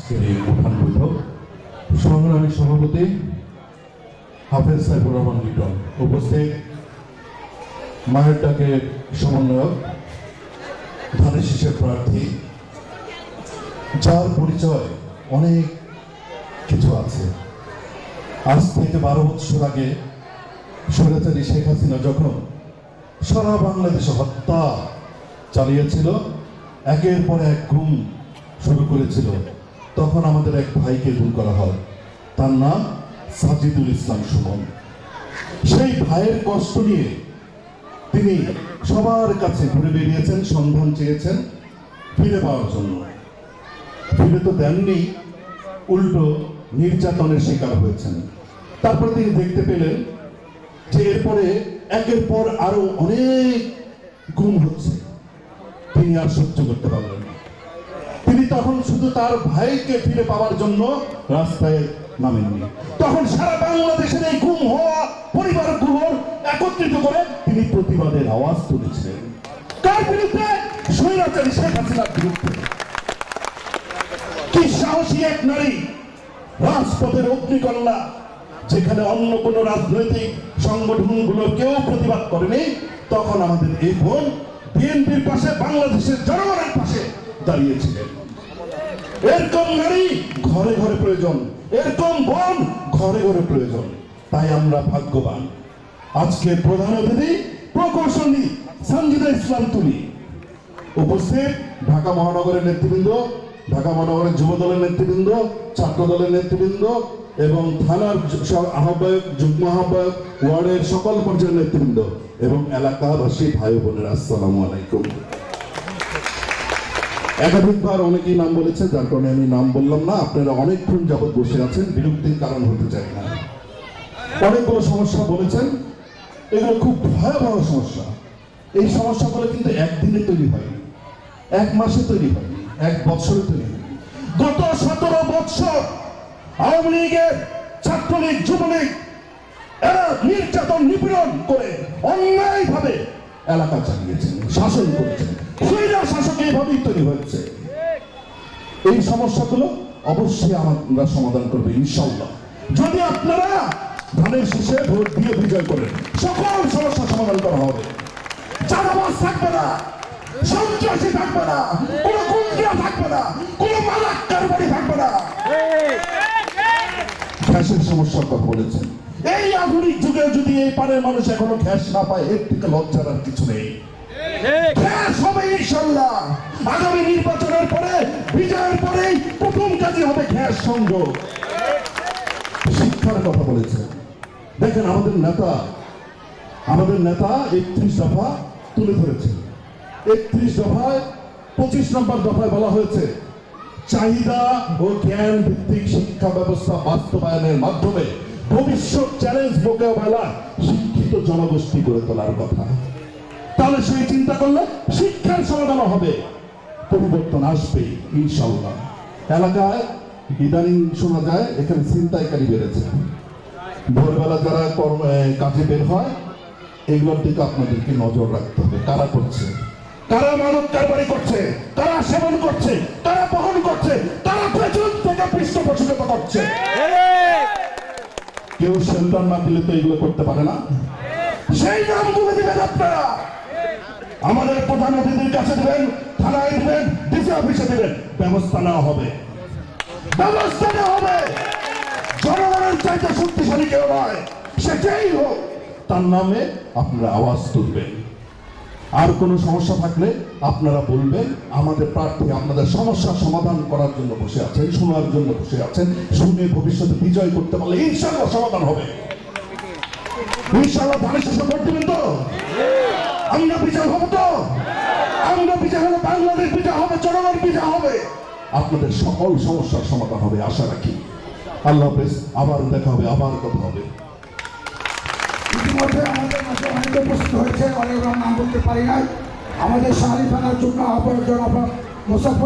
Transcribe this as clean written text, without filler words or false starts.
উঠান বৈঠক সংগ্রামী সভাপতি হাফেজ সাইফুর রহমান লিটন, উপস্থিত মায়ের ডাকের সমন্বয়ক ধানের শীষের প্রার্থী, যার পরিচয় অনেক কিছু আছে। আজ থেকে 12 বছর আগে স্বৈরাচারী শেখ হাসিনা যখন সারা বাংলাদেশে হত্যা চালিয়েছিল, একের পর এক গুম শুরু করেছিল, তখন আমাদের এক ভাইকে গুম করা হয়। তার নাম সাজিদুল ইসলাম সুমন। সেই ভাইয়ের কষ্ট নিয়ে তিনি সবার কাছে ঘুরে বেরিয়েছেন, সন্ধান চেয়েছেন ফিরে পাওয়ার জন্য। ফিরে তো দেননি, উল্টো নির্যাতনের শিকার হয়েছেন। তারপরে তিনি দেখতে পেলেন যে এরপরে একের পর আরো অনেক গুম হচ্ছে। তিনি আর সহ্য করতে পারলেন না। তিনি তখন শুধু তার ভাইকে ফিরে পাওয়ার জন্য রাস্তায় নামেননি, তখন সারা বাংলাদেশের এই গুম হওয়া পরিবারগুলোর একত্রিত করে তিনি প্রতিবাদের আওয়াজ তুলেছিলেন। কার বিরুদ্ধে? স্বৈরাচারী শেখ হাসিনার বিরুদ্ধে। কি সাহসী এক নারী, রাজপথের অগ্নিকন্যা, যেখানে অন্য কোন রাজনৈতিক সংগঠনগুলো কেউ প্রতিবাদ করেনি, তখন আমাদের এই বোন বিএনপির পাশে, বাংলাদেশের জনগণের পাশে দাঁড়িয়েছিলেন। এরকম নারী ঘরে ঘরে প্রয়োজন, এরকম বোন ঘরে ঘরে প্রয়োজন। তাই আমরা ভাগ্যবান। আজকে প্রধান অতিথি প্রকৌশলী সঞ্জিদা ইসলাম তুলি, উপস্থিত ঢাকা মহানগরের নেতৃবৃন্দ, ঢাকা মহানগরের যুব দলের নেতৃবৃন্দ, ছাত্র দলের নেতৃবৃন্দ এবং থানার আহ্বায়ক, যুগ্ম আহ্বায়ক, ওয়ার্ডের সকল পর্যায়ের নেতৃবৃন্দ এবং এলাকাবাসী ভাই বোনেরা, আসসালামু আলাইকুম। একাধিকবার অনেকেই নাম বলেছে, যার কারণে আমি নাম বললাম না। আপনারা অনেকক্ষণ যাবৎ বসে আছেন, বিরক্তির কারণ হতে চাই না। অনেকগুলো সমস্যা বলেছেন, এগুলো খুব ভয়াবহ সমস্যা। এই সমস্যাগুলো কিন্তু একদিনে তৈরি হয়নি, এক মাসে তৈরি হয়নি, এক বছরে তৈরি হয়নি। গত 17 বছর আওয়ামী লীগের, ছাত্রলীগ, যুবলীগ এরা নির্যাতন, নিপীড়ন করে অন্যায়ভাবে এলাকা চালিয়েছেন, শাসন করেছেন। শাসক এইভাবেই তৈরি হচ্ছে। এই সমস্যাগুলো অবশ্যই আমরা সমাধান করবো ইনশাআল্লাহ, যদি আপনারা ধানের শীষে ভোট দিয়ে বিজয় করেন। সকল সমস্যা সমাধান করা হবে। চাঁদাবাজ থাকবে না, সন্ত্রাসী থাকবে না, কোন গুন্ডা থাকবে না, কোন মালাক কারবারি থাকবে না। গ্যাসের সমস্যার কথা বলেছেন। এই আধুনিক যুগে যদি এই পাড়ের মানুষ এখনো গ্যাস না পায়, এর থেকে লজ্জার আর কিছু নেই। গ্যাস হবে ইনশাআল্লাহ। আগামী নির্বাচনের পরে, বিজয়ের পরেই প্রথম কাজই হবে গ্যাস সংযোগ। শিক্ষার কথা বলেছেন। দেখেন আমাদের নেতা 31 দফা তুলে ধরেছেন। 31 দফায় 25 নম্বর দফায় বলা হয়েছে, চাহিদা ও জ্ঞান ভিত্তিক শিক্ষা ব্যবস্থা বাস্তবায়নের মাধ্যমে ভবিষ্যৎ চ্যালেঞ্জ মোকাবেলা শিক্ষিত জনগোষ্ঠী গড়ে তোলার কথা। তাহলে সেই চিন্তা করলে শিক্ষার সমাধান হবে, পরিবর্তন আসবে ইনশাআল্লাহ। এলাকায় ইদানিং শোনা যায় এখানে ছিনতাইকারী বেড়েছে। ভোরবেলা যারা কাজে বের হয়, এগুলোর দিকে আপনাদেরকে নজর রাখতে হবে। কারা করছে, কারা মানব কারবারি করছে, কারা সেবন করছে, কারা বহন করছে, তারা পেছন থেকে পৃষ্ঠপোষকতা করছে। কেউ শেল্টার না দিলে তো এগুলো করতে পারে না। সেই নামগুলো দিবেন আপনারা, আমাদের প্রধান অতিথির কাছে দেবেন, থানায় দেবেন, ডিসি অফিসে দেবেন। ব্যবস্থা নেওয়া হবে, ব্যবস্থা নেওয়া হবে। জনগণের চাইতে শক্তিশালী কেউ নয়, সে যেই হোক, তার নামে আপনারা আওয়াজ তুলবেন। আর কোনো সমস্যা থাকলে আপনারা বলবেন। আমাদের প্রার্থী আপনাদের সমস্যার সমাধান করার জন্য বসে আছেন, শোনার জন্য বসে আছেন। শুনে ভবিষ্যতে বিজয় করতে পারলে ইনশাআল্লাহ সমাধান হবে। ইনশাআল্লাহ ধানের শীষে ভোট দিবেন তো? আমরা বিজয় হব তো? আমরা বিজয় হলে বাংলাদেশ বিজয় হবে, জনগণ বিজয় হবে, আপনাদের সকল সমস্যার সমাধান হবে, আশা রাখি। আল্লাহ হাফেজ। আবার দেখা হবে, আবার কথা হবে। ইতিমধ্যে আমাদের মাঝে অনেকে উপস্থিত হয়েছে, অনেক নাম বলতে পারি নাই। আমাদের শাহরি থানার জন্য আহ্বায়ক জনাব মুসাফর